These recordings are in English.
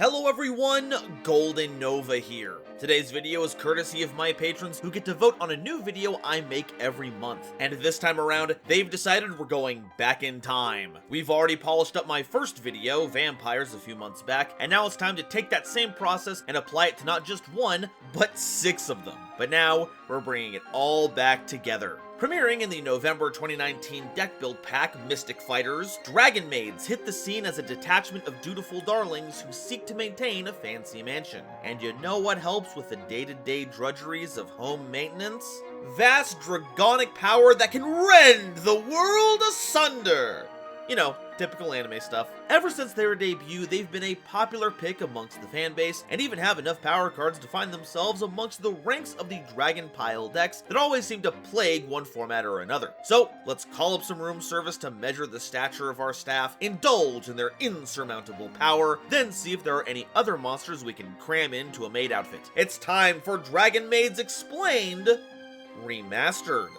Hello everyone, GoldenNova here. Today's video is courtesy of my patrons who get to vote on a new video I make every month. And this time around, they've decided we're going back in time. We've already polished up my first video, Vampires, a few months back, and now it's time to take that same process and apply it to not just one, but 6 of them. But now, we're bringing it all back together. Premiering in the November 2019 deck build pack, Mystic Fighters, Dragonmaids hit the scene as a detachment of dutiful darlings who seek to maintain a fancy mansion. And you know what helps with the day-to-day drudgeries of home maintenance? Vast dragonic power that can rend the world asunder! You know, typical anime stuff. Ever since their debut, they've been a popular pick amongst the fanbase, and even have enough power cards to find themselves amongst the ranks of the dragon pile decks that always seem to plague one format or another. So, let's call up some room service to measure the stature of our staff, indulge in their insurmountable power, then see if there are any other monsters we can cram into a Maid outfit. It's time for Dragonmaids Explained Remastered.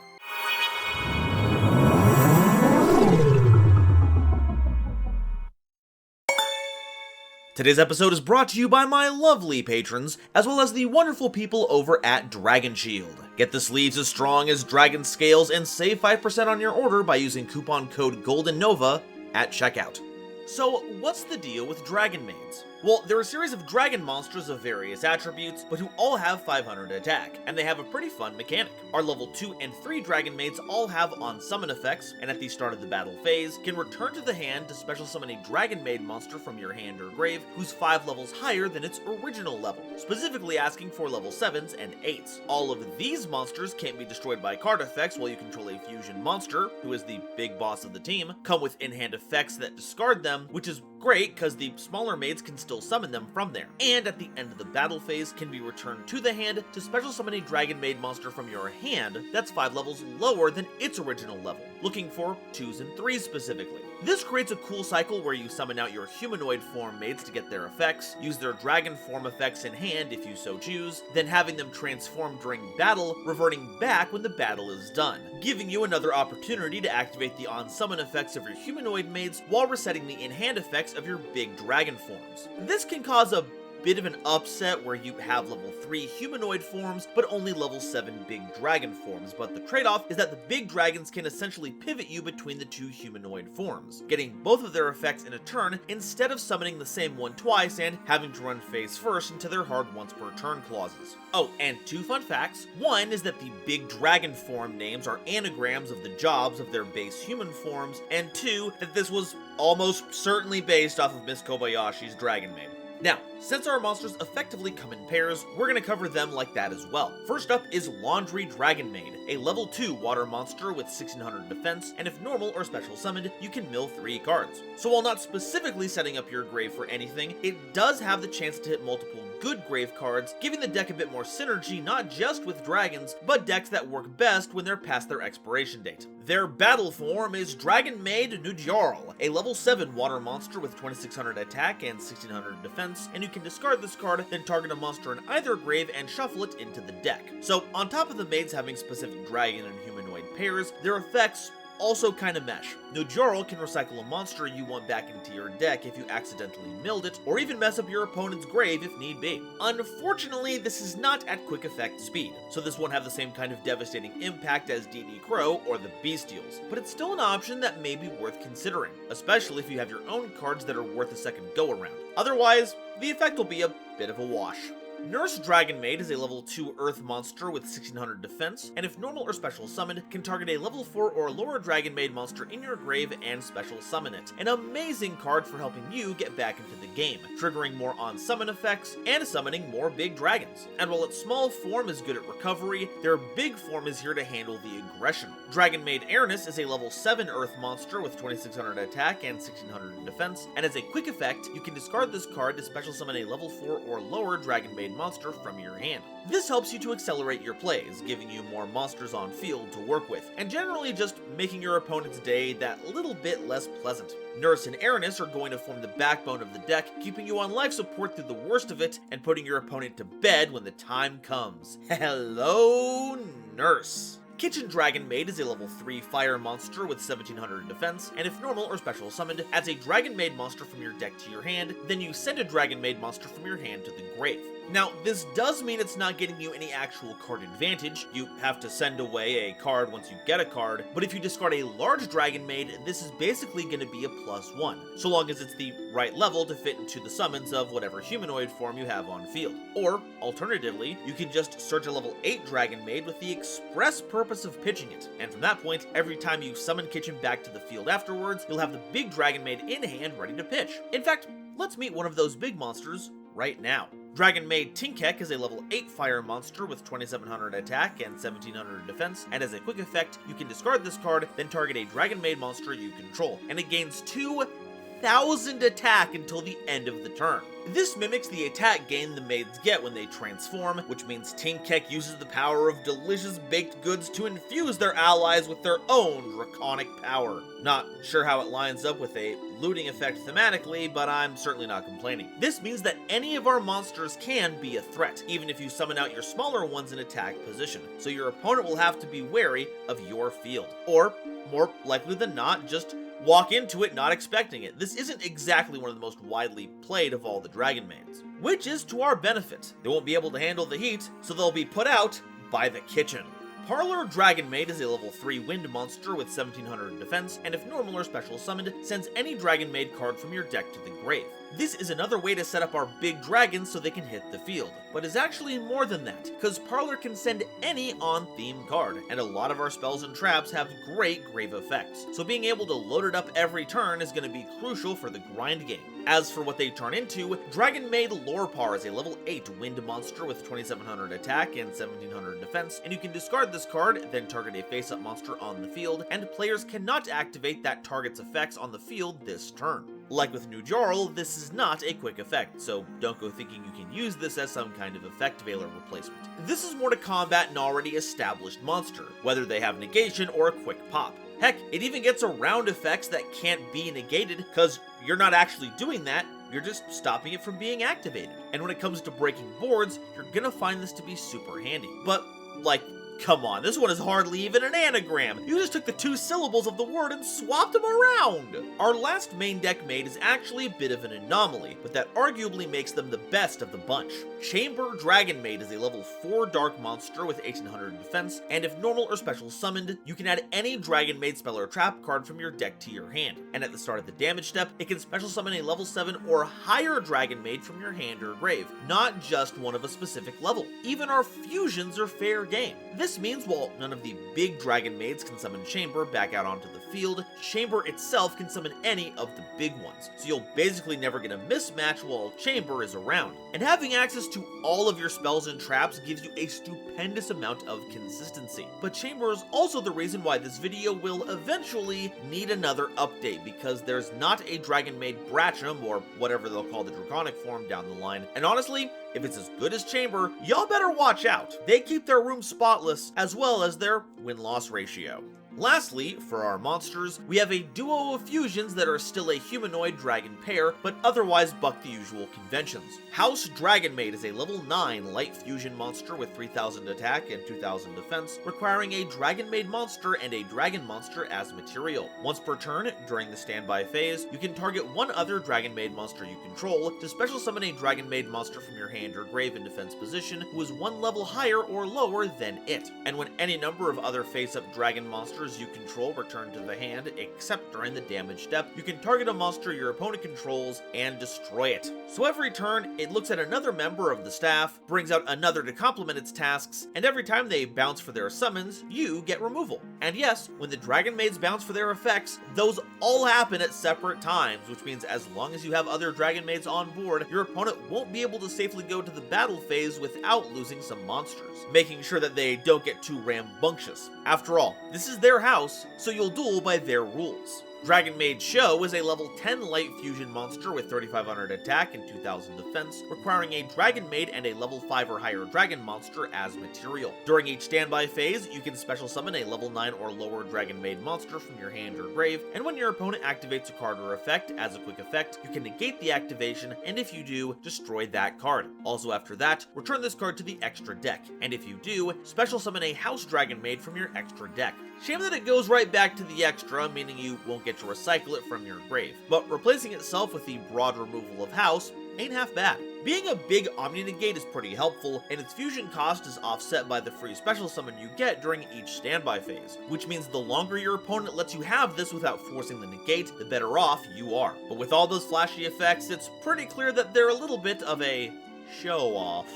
Today's episode is brought to you by my lovely patrons, as well as the wonderful people over at Dragon Shield. Get the sleeves as strong as dragon scales and save 5% on your order by using coupon code GoldenNova at checkout. So, what's the deal with Dragonmaids? Well, they're a series of dragon monsters of various attributes, but who all have 500 attack, and they have a pretty fun mechanic. Our level 2 and 3 Dragonmaids all have on-summon effects, and at the start of the battle phase, can return to the hand to special summon a Dragonmaid monster from your hand or grave, who's 5 levels higher than its original level, specifically asking for level 7s and 8s. All of these monsters can't be destroyed by card effects while you control a fusion monster, who is the big boss of the team, come with in-hand effects that discard them, which is great because the smaller maids can still summon them from there, and at the end of the battle phase can be returned to the hand to special summon a Dragonmaid monster from your hand that's 5 levels lower than its original level, looking for 2s and 3s specifically. This creates a cool cycle where you summon out your humanoid form maids to get their effects, use their dragon form effects in hand if you so choose, then having them transform during battle, reverting back when the battle is done, giving you another opportunity to activate the on-summon effects of your humanoid maids while resetting the in-hand effects of your big dragon forms. This can cause a bit of an upset where you have level 3 humanoid forms, but only level 7 big dragon forms, but the trade-off is that the big dragons can essentially pivot you between the 2 humanoid forms, getting both of their effects in a turn instead of summoning the same one twice and having to run face first into their hard once per turn clauses. Oh, and 2 fun facts. One is that the big dragon form names are anagrams of the jobs of their base human forms, and 2, that this was almost certainly based off of Miss Kobayashi's Dragonmaid. Now, since our monsters effectively come in pairs, we're going to cover them like that as well. First up is Laundry Dragonmaid, a level 2 water monster with 1600 defense, and if normal or special summoned, you can mill 3 cards. So while not specifically setting up your grave for anything, it does have the chance to hit multiple good grave cards, giving the deck a bit more synergy not just with dragons, but decks that work best when they're past their expiration date. Their battle form is Dragonmaid Yugioh, a level 7 water monster with 2600 attack and 1600 defense, and you can discard this card, then target a monster in either grave and shuffle it into the deck. So on top of the maids having specific dragon and humanoid pairs, their effects also kinda mesh. Yugioh can recycle a monster you want back into your deck if you accidentally milled it, or even mess up your opponent's grave if need be. Unfortunately, this is not at quick effect speed, so this won't have the same kind of devastating impact as DD Crow or the Bestials, but it's still an option that may be worth considering, especially if you have your own cards that are worth a second go around. Otherwise, the effect will be a bit of a wash. Nurse Dragonmaid is a level 2 earth monster with 1600 defense, and if normal or special summoned, can target a level 4 or lower Dragonmaid monster in your grave and special summon it. An amazing card for helping you get back into the game, triggering more on-summon effects, and summoning more big dragons. And while its small form is good at recovery, their big form is here to handle the aggression. Dragonmaid Airness is a level 7 earth monster with 2600 attack and 1600 defense, and as a quick effect, you can discard this card to special summon a level 4 or lower Dragonmaid monster from your hand. This helps you to accelerate your plays, giving you more monsters on field to work with, and generally just making your opponent's day that little bit less pleasant. Nurse and Airness are going to form the backbone of the deck, keeping you on life support through the worst of it, and putting your opponent to bed when the time comes. Hello, Nurse! Kitchen Dragonmaid is a level 3 fire monster with 1700 defense, and if normal or special summoned, adds a Dragonmaid monster from your deck to your hand, then you send a Dragonmaid monster from your hand to the grave. Now, this does mean it's not getting you any actual card advantage. You have to send away a card once you get a card, but if you discard a large Dragonmaid, this is basically going to be a +1, so long as it's the right level to fit into the summons of whatever humanoid form you have on field. Or, alternatively, you can just search a level 8 Dragonmaid with the express purpose of pitching it, and from that point, every time you summon Kitchen back to the field afterwards, you'll have the big Dragonmaid in hand ready to pitch. In fact, let's meet one of those big monsters right now. Dragonmaid Tinkek is a level 8 fire monster with 2700 attack and 1700 defense, and as a quick effect, you can discard this card, then target a Dragonmaid monster you control, and it gains 2000 attack until the end of the turn. This mimics the attack gain the maids get when they transform, which means Tinkek uses the power of delicious baked goods to infuse their allies with their own draconic power. Not sure how it lines up with a looting effect thematically, but I'm certainly not complaining. This means that any of our monsters can be a threat, even if you summon out your smaller ones in attack position, so your opponent will have to be wary of your field. Or, more likely than not, just walk into it not expecting it. This isn't exactly one of the most widely played of all the Dragonmaids, which is to our benefit. They won't be able to handle the heat, so they'll be put out by the kitchen. Parlor Dragonmaid is a level 3 wind monster with 1700 defense, and if normal or special summoned, sends any Dragonmaid card from your deck to the grave. This is another way to set up our big dragons so they can hit the field, but is actually more than that, because Parlor can send any on-theme card, and a lot of our spells and traps have great grave effects, so being able to load it up every turn is going to be crucial for the grind game. As for what they turn into, Dragonmaid Lorepar is a level 8 wind monster with 2700 attack and 1700 defense, and you can discard this card, then target a face-up monster on the field, and players cannot activate that target's effects on the field this turn. Like with New Jarl, this is not a quick effect, so don't go thinking you can use this as some kind of effect veiler replacement. This is more to combat an already established monster, whether they have negation or a quick pop. Heck, it even gets around effects that can't be negated, because you're not actually doing that, you're just stopping it from being activated. And when it comes to breaking boards, you're gonna find this to be super handy. But, like, come on, this one is hardly even an anagram. You just took the 2 syllables of the word and swapped them around. Our last main deck maid is actually a bit of an anomaly, but that arguably makes them the best of the bunch. Chamber Dragonmaid is a level 4 dark monster with 1800 defense, and if normal or special summoned, you can add any Dragonmaid spell or trap card from your deck to your hand. And at the start of the damage step, it can special summon a level 7 or higher Dragonmaid from your hand or grave, not just one of a specific level. Even our fusions are fair game. This means while none of the big Dragonmaids can summon Chamber back out onto the field, Chamber itself can summon any of the big ones, so you'll basically never get a mismatch while Chamber is around. And having access to all of your spells and traps gives you a stupendous amount of consistency. But Chamber is also the reason why this video will eventually need another update, because there's not a Dragonmaid Bratchum, or whatever they'll call the draconic form down the line, and honestly, if it's as good as Chamber, y'all better watch out. They keep their room spotless, as well as their win-loss ratio. Lastly, for our monsters, we have a duo of fusions that are still a humanoid dragon pair, but otherwise buck the usual conventions. House Dragonmaid is a level 9 light fusion monster with 3000 attack and 2000 defense, requiring a Dragonmaid monster and a dragon monster as material. Once per turn, during the standby phase, you can target one other Dragonmaid monster you control to special summon a Dragonmaid monster from your hand or grave in defense position who is one level higher or lower than it. And when any number of other face-up dragon monsters you control return to the hand, except during the damage step, you can target a monster your opponent controls and destroy it. So every turn, it looks at another member of the staff, brings out another to complement its tasks, and every time they bounce for their summons, you get removal. And yes, when the Dragonmaids bounce for their effects, those all happen at separate times, which means as long as you have other Dragonmaids on board, your opponent won't be able to safely go to the battle phase without losing some monsters, making sure that they don't get too rambunctious. After all, this is their house, so you'll duel by their rules. Dragonmaid Show is a level 10 light fusion monster with 3500 attack and 2000 defense, requiring a Dragonmaid and a level 5 or higher dragon monster as material. During each standby phase, you can special summon a level 9 or lower Dragonmaid monster from your hand or grave, and when your opponent activates a card or effect as a quick effect, you can negate the activation, and if you do, destroy that card. Also after that, return this card to the extra deck, and if you do, special summon a House Dragonmaid from your extra deck. Shame that it goes right back to the extra, meaning you won't get to recycle it from your grave, but replacing itself with the broad removal of House ain't half bad. Being a big Omni-Negate is pretty helpful, and its fusion cost is offset by the free special summon you get during each standby phase, which means the longer your opponent lets you have this without forcing the negate, the better off you are. But with all those flashy effects, it's pretty clear that they're a little bit of a show-off.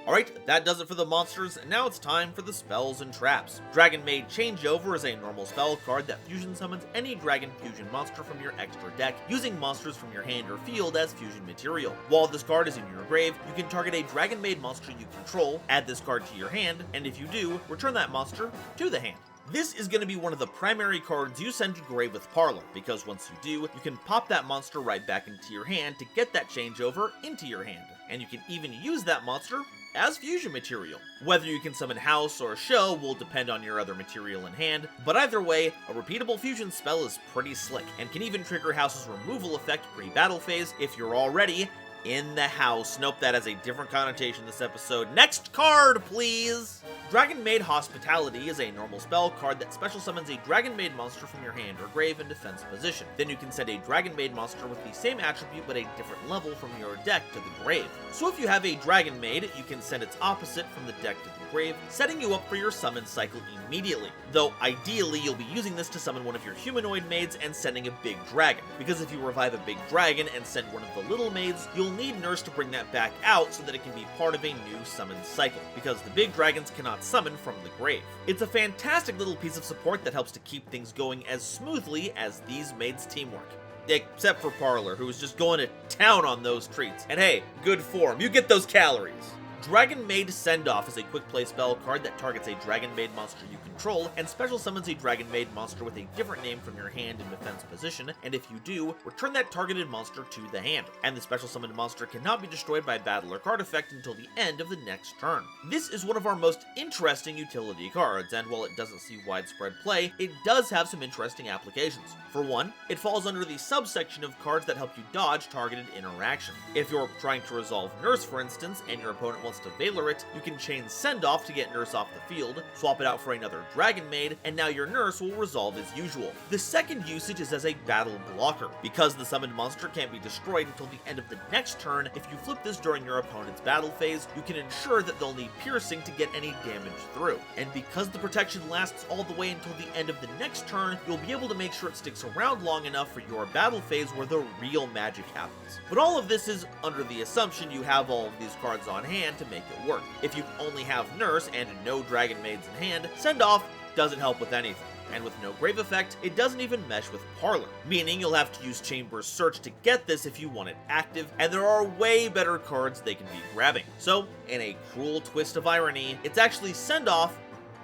Alright, that does it for the monsters, and now it's time for the spells and traps. Dragonmaid Changeover is a normal spell card that fusion summons any dragon fusion monster from your extra deck, using monsters from your hand or field as fusion material. While this card is in your grave, you can target a Dragonmaid monster you control, add this card to your hand, and if you do, return that monster to the hand. This is going to be one of the primary cards you send to grave with Parlor, because once you do, you can pop that monster right back into your hand to get that changeover into your hand, and you can even use that monster as fusion material. Whether you can summon House or Show will depend on your other material in hand, but either way, a repeatable fusion spell is pretty slick, and can even trigger House's removal effect pre-battle phase if you're already in the house. Nope, that has a different connotation this episode. Next card, please! Dragonmaid Hospitality is a normal spell card that special summons a Dragonmaid monster from your hand or grave in defense position. Then you can send a Dragonmaid monster with the same attribute but a different level from your deck to the grave. So if you have a Dragonmaid, you can send its opposite from the deck to the grave, setting you up for your summon cycle immediately. Though ideally you'll be using this to summon one of your humanoid maids and sending a big dragon, because if you revive a big dragon and send one of the little maids, you'll need Nurse to bring that back out so that it can be part of a new summon cycle, because the big dragons cannot summon from the grave. It's a fantastic little piece of support that helps to keep things going as smoothly as these maids' teamwork. Except for Parlor, who is just going to town on those treats. And hey, good form, you get those calories! Dragonmaid Send-Off is a quick play spell card that targets a Dragonmaid monster you control, and special summons a Dragonmaid monster with a different name from your hand in defense position, and if you do, return that targeted monster to the hand. And the special summoned monster cannot be destroyed by battle or card effect until the end of the next turn. This is one of our most interesting utility cards, and while it doesn't see widespread play, it does have some interesting applications. For one, it falls under the subsection of cards that help you dodge targeted interaction. If you're trying to resolve Nurse, for instance, and your opponent wants to Veiler it, you can chain Send-Off to get Nurse off the field, swap it out for another Dragonmaid, and now your Nurse will resolve as usual. The second usage is as a battle blocker. Because the summoned monster can't be destroyed until the end of the next turn, if you flip this during your opponent's battle phase, you can ensure that they'll need piercing to get any damage through. And because the protection lasts all the way until the end of the next turn, you'll be able to make sure it sticks around long enough for your battle phase where the real magic happens. But all of this is under the assumption you have all of these cards on hand to make it work. If you only have Nurse and no Dragonmaids in hand, Send-Off doesn't help with anything. And with no grave effect, it doesn't even mesh with Parlor, meaning you'll have to use Chamber's Search to get this if you want it active, and there are way better cards they can be grabbing. So, in a cruel twist of irony, it's actually Send-Off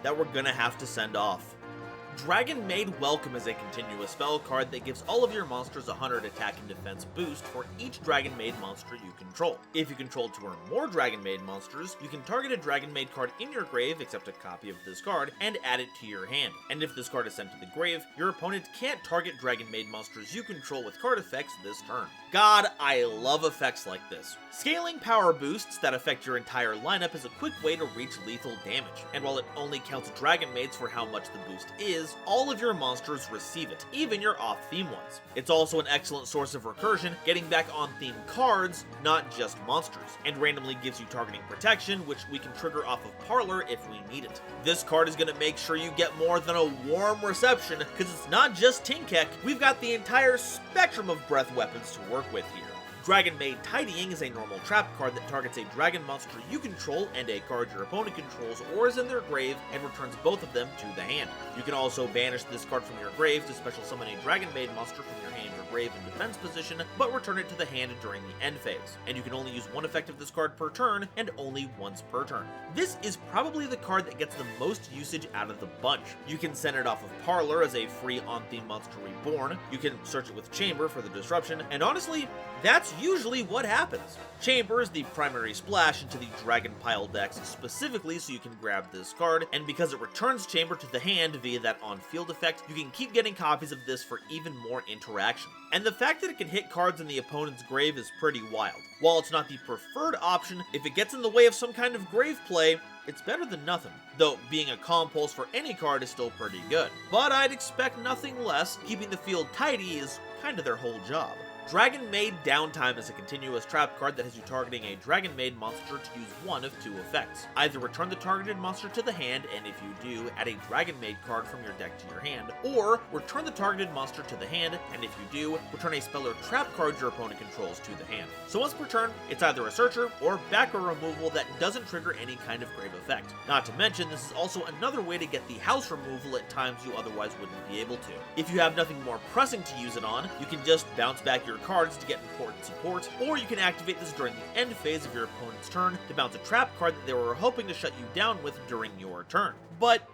that we're gonna have to send off. Dragonmaid Welcome is a continuous spell card that gives all of your monsters 100 attack and defense boost for each Dragonmaid monster you control. If you control 2 or more Dragonmaid monsters, you can target a Dragonmaid card in your grave, except a copy of this card, and add it to your hand. And if this card is sent to the grave, your opponent can't target Dragonmaid monsters you control with card effects this turn. God, I love effects like this. Scaling power boosts that affect your entire lineup is a quick way to reach lethal damage, and while it only counts Dragonmaids for how much the boost is, all of your monsters receive it, even your off-theme ones. It's also an excellent source of recursion, getting back on-theme cards, not just monsters, and randomly gives you targeting protection, which we can trigger off of Parlor if we need it. This card is going to make sure you get more than a warm reception, because it's not just Tinkek, we've got the entire spectrum of breath weapons to work with here. Dragonmaid Tidying is a normal trap card that targets a dragon monster you control and a card your opponent controls or is in their grave and returns both of them to the hand. You can also banish this card from your grave to special summon a Dragonmaid monster from your hand or grave in defense position, but return it to the hand during the end phase. And you can only use one effect of this card per turn, and only once per turn. This is probably the card that gets the most usage out of the bunch. You can send it off of Parlor as a free on-theme monster reborn, you can search it with Chamber for the disruption, and honestly, that's usually what happens. Chamber is the primary splash into the Dragon Pile decks specifically so you can grab this card, and because it returns Chamber to the hand via that on-field effect, you can keep getting copies of this for even more interaction. And the fact that it can hit cards in the opponent's grave is pretty wild. While it's not the preferred option, if it gets in the way of some kind of grave play, it's better than nothing. Though being a compulse for any card is still pretty good. But I'd expect nothing less, keeping the field tidy is kinda their whole job. Dragonmaid Downtime is a continuous trap card that has you targeting a Dragonmaid monster to use one of two effects. Either return the targeted monster to the hand, and if you do, add a Dragonmaid card from your deck to your hand, or return the targeted monster to the hand, and if you do, return a spell or trap card your opponent controls to the hand. So once per turn, it's either a searcher or backer removal that doesn't trigger any kind of grave effect. Not to mention, this is also another way to get the house removal at times you otherwise wouldn't be able to. If you have nothing more pressing to use it on, you can just bounce back your cards to get important support, or you can activate this during the end phase of your opponent's turn to bounce a trap card that they were hoping to shut you down with during your turn. But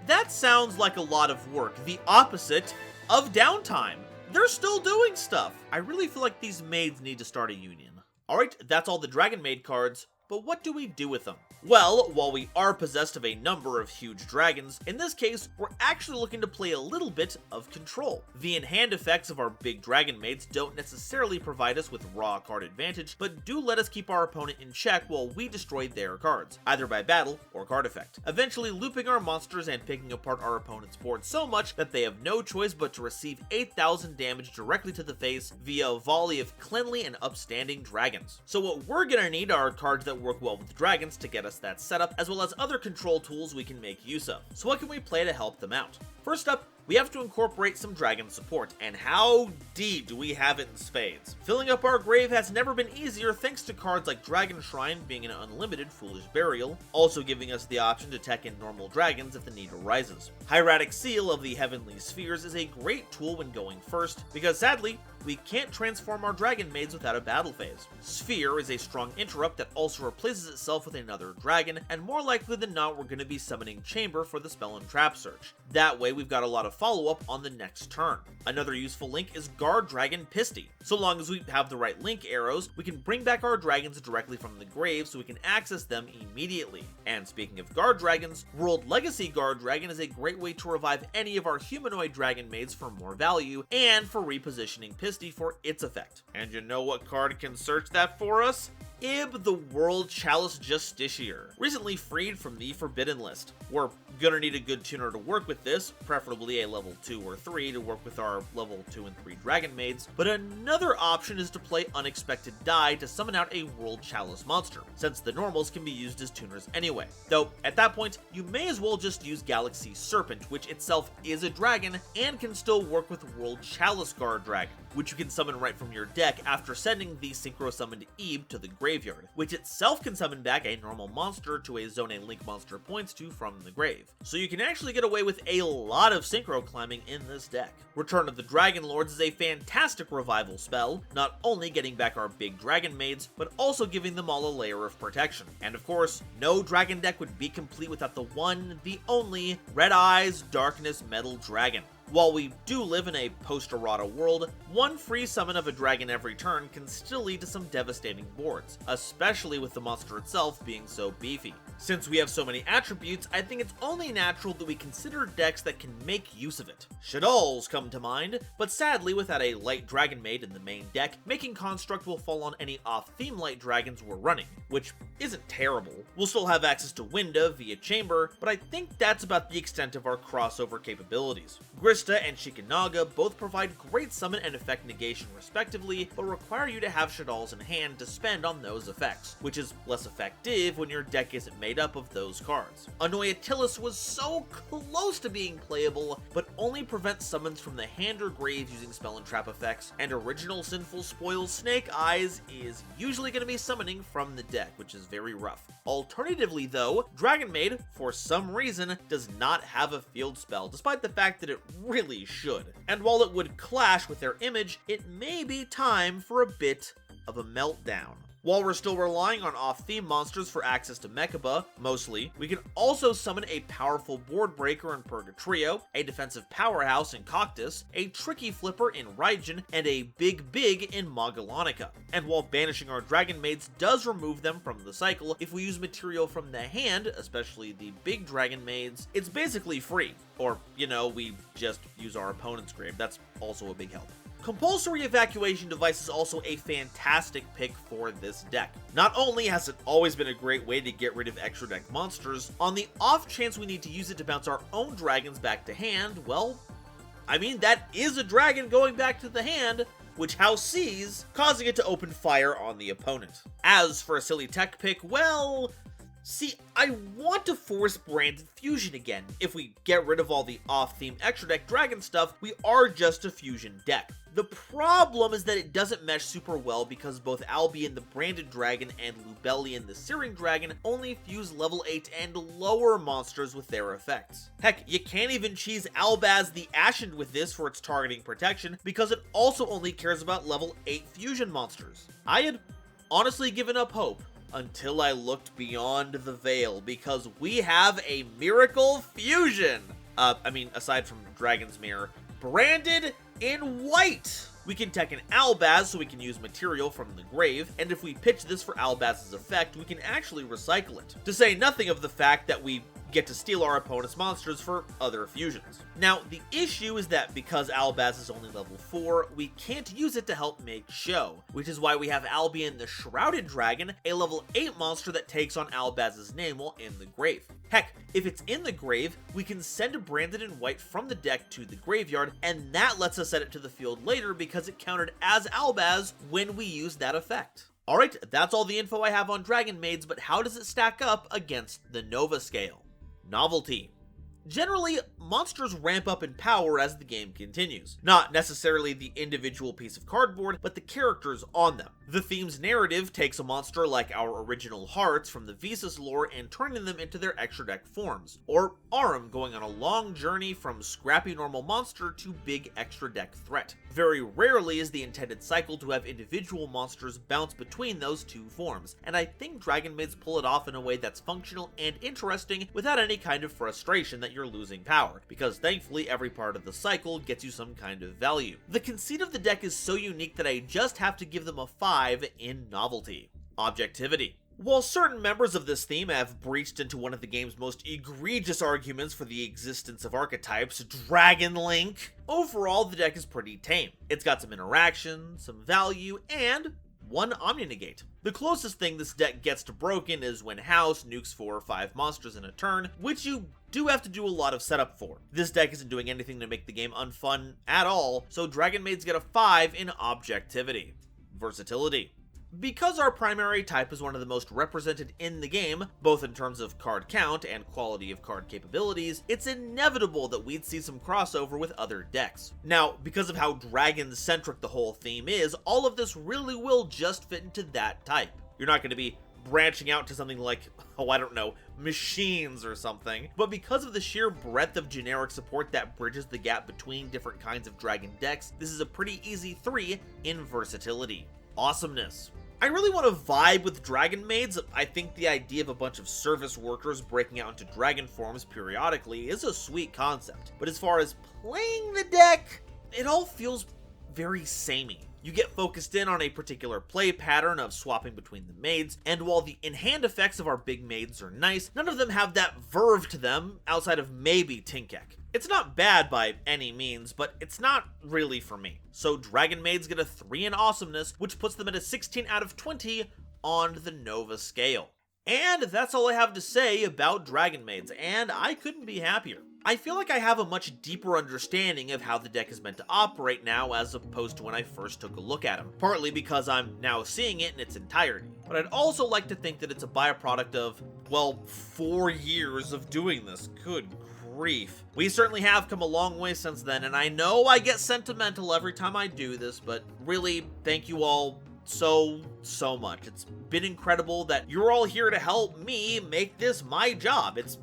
that sounds like a lot of work, the opposite of downtime. They're still doing stuff. I really feel like these maids need to start a union. Alright, that's all the Dragonmaid cards, but what do we do with them? Well, while we are possessed of a number of huge dragons, in this case, we're actually looking to play a little bit of control. The in-hand effects of our big dragon maids don't necessarily provide us with raw card advantage, but do let us keep our opponent in check while we destroy their cards, either by battle or card effect, eventually looping our monsters and picking apart our opponent's board so much that they have no choice but to receive 8,000 damage directly to the face via a volley of cleanly and upstanding dragons. So what we're gonna need are cards that work well with dragons to get us that setup, as well as other control tools we can make use of. So what can we play to help them out? First up, we have to incorporate some dragon support, and howdy do we have it in spades. Filling up our grave has never been easier thanks to cards like Dragon Shrine being an unlimited Foolish Burial, also giving us the option to tech in normal dragons if the need arises. Hieratic Seal of the Heavenly Spheres is a great tool when going first, because sadly, we can't transform our dragon maids without a battle phase. Sphere is a strong interrupt that also replaces itself with another dragon, and more likely than not we're going to be summoning Chamber for the spell and trap search. That way we've got a lot of follow-up on the next turn. Another useful link is Guard Dragon Pisty. So long as we have the right link arrows, we can bring back our dragons directly from the grave so we can access them immediately. And speaking of guard dragons, World Legacy Guard Dragon is a great way to revive any of our humanoid dragon maids for more value, and for repositioning Pisty for its effect. And you know what card can search that for us? Ib the World Chalice Justiciar, recently freed from the Forbidden List. We're gonna need a good tuner to work with this, preferably a level 2 or 3 to work with our level 2 and 3 Dragon Maids, but another option is to play Unexpected Die to summon out a World Chalice monster, since the normals can be used as tuners anyway. Though, at that point, you may as well just use Galaxy Serpent, which itself is a dragon and can still work with World Chalice Guard Dragon, which you can summon right from your deck after sending the Synchro Summoned Ib to the graveyard, which itself can summon back a normal monster to a zone a link monster points to from the grave. So you can actually get away with a lot of synchro climbing in this deck. Return of the Dragon Lords is a fantastic revival spell, not only getting back our big dragon maids, but also giving them all a layer of protection. And of course, no dragon deck would be complete without the one, the only, Red Eyes Darkness Metal Dragon. While we do live in a post-errata world, one free summon of a dragon every turn can still lead to some devastating boards, especially with the monster itself being so beefy. Since we have so many attributes, I think it's only natural that we consider decks that can make use of it. Shaddolls come to mind, but sadly without a light dragon maid in the main deck, making Construct will fall on any off-theme light dragons we're running, which isn't terrible. We'll still have access to Winda via Chamber, but I think that's about the extent of our crossover capabilities. Grista and Shikanaga both provide great summon and effect negation respectively, but require you to have Shaddolls in hand to spend on those effects, which is less effective when your deck isn't made up of those cards. Anoyatilis was so close to being playable, but only prevents summons from the hand or grave using spell and trap effects, and original Sinful Spoil Snake Eyes is usually going to be summoning from the deck, which is very rough. Alternatively though, Dragonmaid, for some reason, does not have a field spell, despite the fact that it really should. And while it would clash with their image, it may be time for a bit of a meltdown. While we're still relying on off-theme monsters for access to Mechaba, mostly, we can also summon a powerful board breaker in Purgatrio, a defensive powerhouse in Coctis, a tricky flipper in Raijin, and a big in Magallanica. And while banishing our Dragon Maids does remove them from the cycle, if we use material from the hand, especially the big Dragon Maids, it's basically free. Or, we just use our opponent's grave. That's also a big help. Compulsory Evacuation Device is also a fantastic pick for this deck. Not only has it always been a great way to get rid of extra deck monsters, on the off chance we need to use it to bounce our own dragons back to hand, well, that is a dragon going back to the hand, which House sees, causing it to open fire on the opponent. As for a silly tech pick, well, see, I want to force Branded Fusion again. If we get rid of all the off-theme extra deck dragon stuff, we are just a fusion deck. The problem is that it doesn't mesh super well because both Albion the Branded Dragon and Lubellion the Searing Dragon only fuse level 8 and lower monsters with their effects. Heck, you can't even cheese Albaz the Ashened with this for its targeting protection because it also only cares about level 8 fusion monsters. I had honestly given up hope until I looked beyond the veil, because we have a Miracle Fusion! Aside from Dragon's Mirror, branded in white! We can tech an Albaz so we can use material from the grave, and if we pitch this for Albaz's effect, we can actually recycle it. To say nothing of the fact that we get to steal our opponent's monsters for other fusions. Now, the issue is that because Albaz is only level 4, we can't use it to help make show, which is why we have Albion the Shrouded Dragon, a level 8 monster that takes on Albaz's name while in the grave. Heck, if it's in the grave, we can send a Branded in White from the deck to the graveyard, and that lets us set it to the field later because it countered as Albaz when we use that effect. Alright, that's all the info I have on Dragon Maids, but how does it stack up against the Nova scale? Novelty. Generally, monsters ramp up in power as the game continues. Not necessarily the individual piece of cardboard, but the characters on them. The theme's narrative takes a monster like our original Hearts from the Visas lore and turning them into their extra deck forms, or Arum going on a long journey from scrappy normal monster to big extra deck threat. Very rarely is the intended cycle to have individual monsters bounce between those two forms, and I think Dragon Maids pull it off in a way that's functional and interesting without any kind of frustration that you're losing power, because thankfully every part of the cycle gets you some kind of value. The conceit of the deck is so unique that I just have to give them a 5 in novelty. Objectivity. While certain members of this theme have breached into one of the game's most egregious arguments for the existence of archetypes, Dragon Link, overall the deck is pretty tame. It's got some interaction, some value, and one Omni-Negate. The closest thing this deck gets to broken is when House nukes 4 or 5 monsters in a turn, which you do have to do a lot of setup for. This deck isn't doing anything to make the game unfun at all, so Dragon Maids get a 5 in objectivity. Versatility. Because our primary type is one of the most represented in the game, both in terms of card count and quality of card capabilities, it's inevitable that we'd see some crossover with other decks. Now, because of how dragon-centric the whole theme is, all of this really will just fit into that type. You're not going to be branching out to something like, machines or something, but because of the sheer breadth of generic support that bridges the gap between different kinds of dragon decks, this is a pretty easy 3 in versatility. Awesomeness. I really want to vibe with Dragon Maids. I think the idea of a bunch of service workers breaking out into dragon forms periodically is a sweet concept, but as far as playing the deck, it all feels very samey. You get focused in on a particular play pattern of swapping between the maids, and while the in-hand effects of our big maids are nice, none of them have that verve to them outside of maybe Tinkek. It's not bad by any means, but it's not really for me. So Dragon Maids get a 3 in awesomeness, which puts them at a 16 out of 20 on the Nova scale. And that's all I have to say about Dragon Maids, and I couldn't be happier. I feel like I have a much deeper understanding of how the deck is meant to operate now as opposed to when I first took a look at them, partly because I'm now seeing it in its entirety. But I'd also like to think that it's a byproduct of, 4 years of doing this. Good grief. We certainly have come a long way since then, and I know I get sentimental every time I do this, but really, thank you all so much. It's been incredible that you're all here to help me make this my job. It's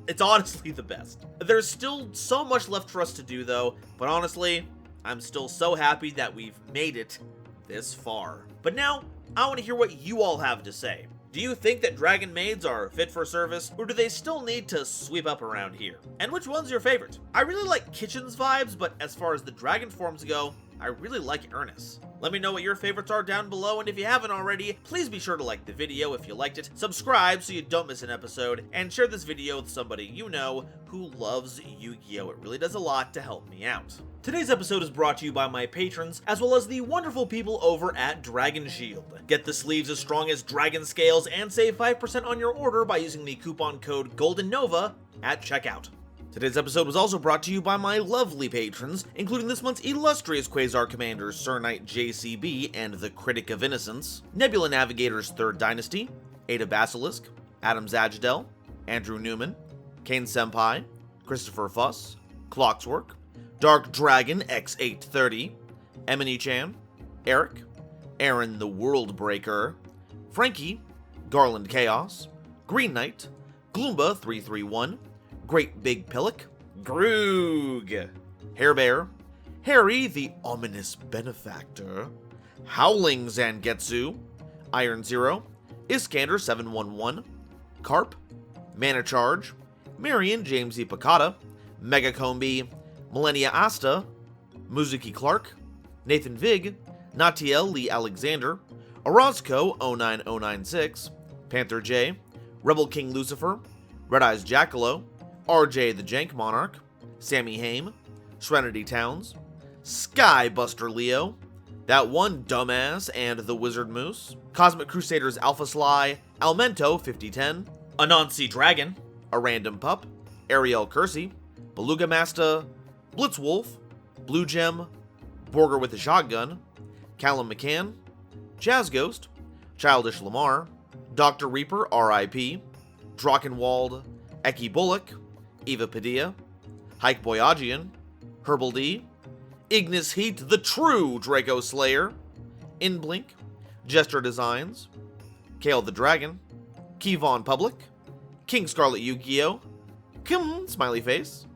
It's honestly the best. There's still so much left for us to do though, but honestly, I'm still so happy that we've made it this far. But now, I want to hear what you all have to say. Do you think that dragon maids are fit for service, or do they still need to sweep up around here? And which one's your favorite? I really like Kitchen's vibes, but as far as the dragon forms go, I really like Ernest. Let me know what your favorites are down below, and if you haven't already, please be sure to like the video if you liked it, subscribe so you don't miss an episode, and share this video with somebody you know who loves Yu-Gi-Oh! It really does a lot to help me out. Today's episode is brought to you by my patrons, as well as the wonderful people over at Dragon Shield. Get the sleeves as strong as dragon scales and save 5% on your order by using the coupon code GoldenNova at checkout. Today's episode was also brought to you by my lovely patrons, including this month's illustrious Quasar Commanders Sir Knight JCB and the Critic of Innocence, Nebula Navigator's 3rd Dynasty, Ada Basilisk, Adam Zajdel, Andrew Newman, Kane Senpai, Christopher Fuss, Clockswork, Dark Dragon X830, Emily-chan, Eric, Aaron the World Breaker, Frankie, Garland Chaos, Green Knight, Gloomba 331, Great Big Pillock, Groog, Hairbear, Harry the Ominous Benefactor, Howling Zangetsu, Iron Zero, Iskander 711, Carp, Mana Charge, Marion James E. Picata, Mega Combi, Millennia Asta, Muzuki Clark, Nathan Vig, Natiel Lee Alexander, Orozco 09096, Panther J, Rebel King Lucifer, Red Eyes Jackalow, RJ the Jank Monarch, Sammy Haim, Serenity Towns, Skybuster Leo, That One Dumbass and the Wizard Moose, Cosmic Crusaders Alpha Sly, Almento 5010, Anansi Dragon, A Random Pup, Ariel Kersey, Beluga Masta, Blitzwolf, Blue Gem, Borger with a Shotgun, Callum McCann, Jazz Ghost, Childish Lamar, Dr. Reaper RIP, Drachenwald, Eki Bullock, Eva Padilla, Hike Boyagian, Herbal D, Ignis Heat the True Draco Slayer, Inblink, Jester Designs, Kale the Dragon, Keyvon Public, King Scarlet Yu-Gi-Oh!, Kim Smiley Face,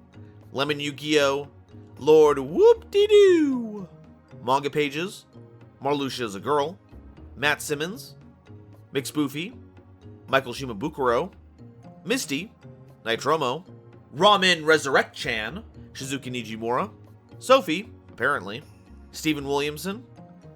Lemon Yu-Gi-Oh!, Lord Whoop-De-Doo, Manga Pages, Marluxia's a Girl, Matt Simmons, McSpoofy, Michael Shimabukuro, Misty, Nitromo, Ramen Resurrect-chan, Shizuki Nijimura, Sophie, apparently, Stephen Williamson,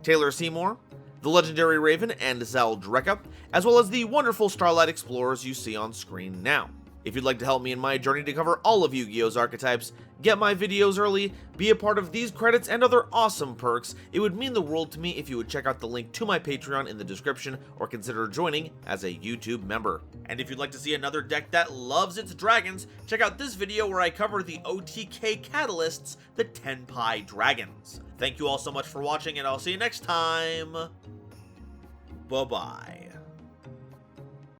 Taylor Seymour, the legendary Raven, and Zal Drekka, as well as the wonderful Starlight Explorers you see on screen now. If you'd like to help me in my journey to cover all of Yu-Gi-Oh's archetypes, get my videos early, be a part of these credits and other awesome perks, it would mean the world to me if you would check out the link to my Patreon in the description or consider joining as a YouTube member. And if you'd like to see another deck that loves its dragons, check out this video where I cover the OTK Catalysts, the Tenpai Dragons. Thank you all so much for watching, and I'll see you next time. Bye-bye.